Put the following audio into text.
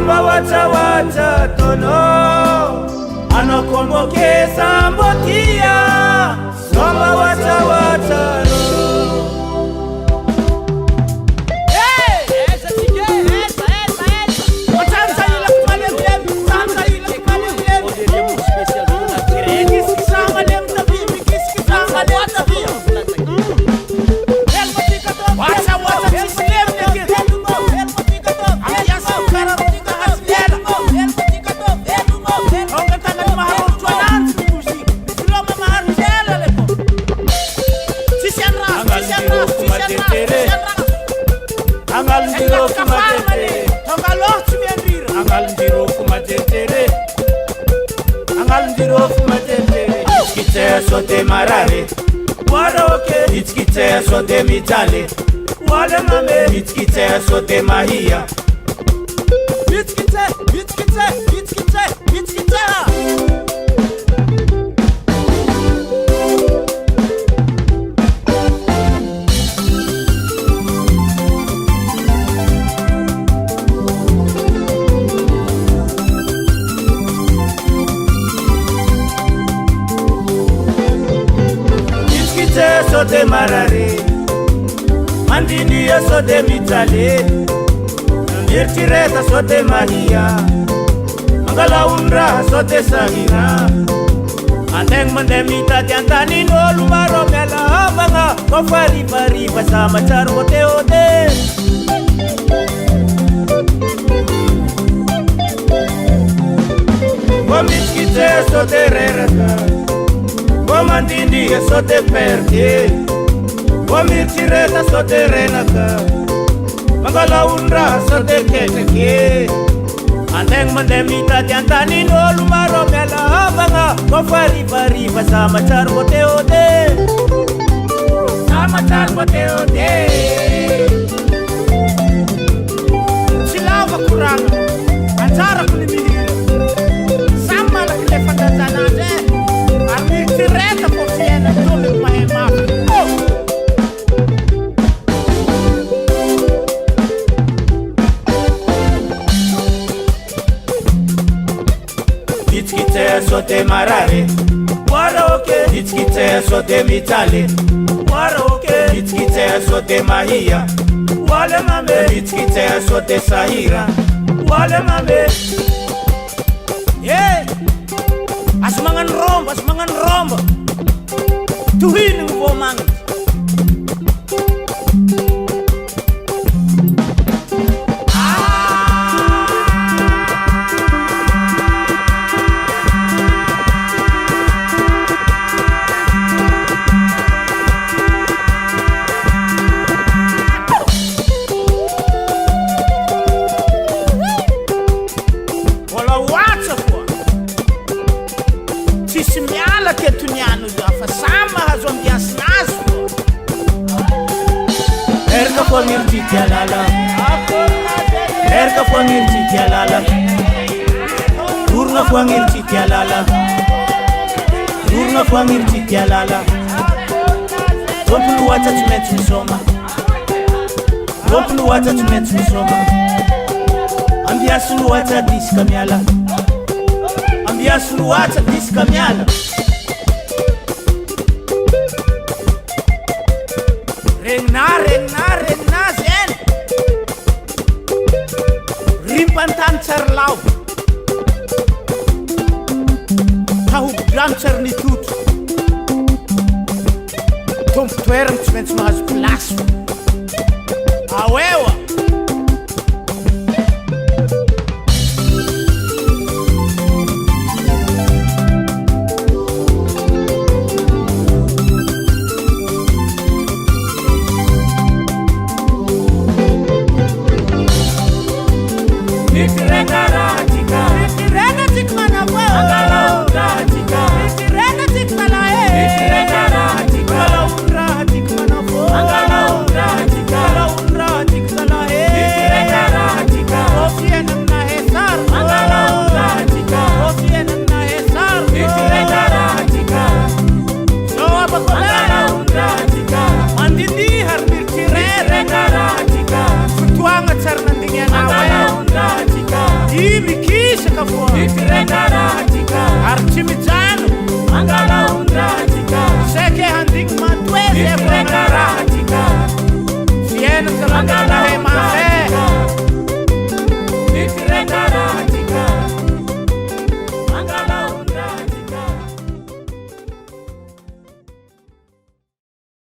Somba wata tono anokombokesa mbotia. Somba wata no. Sote marare waroke itskite sote mitale wale mame itskite sote mahia itskite sote marare mandini ya sote mitale mirtireta sote mahia mangala umra sote sahira andeng mandemita tiantani no lumaro mela banga kofari pari pasama charwote ode womiskite sote rerata Mandindi sote perdi, womirtireta sote renaka, magala undra sote keteke, andeng mandemita tiantani no lumaro mela banga kofari pari pasama charwote ode, sama charwote ode, silava kurang, antara kulimiri, sama la kelefanda tanade. Tireta por cena todo mai maf. Itskite sote marare waroke itskite sote mitale waroke itskite sote mahia wale mame itskite sote sahira wale mame yeah. Asmangan romba tuhin ng mangan Erka fuangil titialala Urna fuangil titialala Urna fuangil titialala Rompulu wacha tumetu soma Rompulu wacha tumetu soma Ambia sulu wacha diska miala Ambia sulu wacha diska miala Regna zen Rimpantan cerlau Tahu grancer ni tut Tom tuerm tsmens mas plas Awewa Angala mijano mangala undratika seke handik matoe Reka rahatika fiena mangala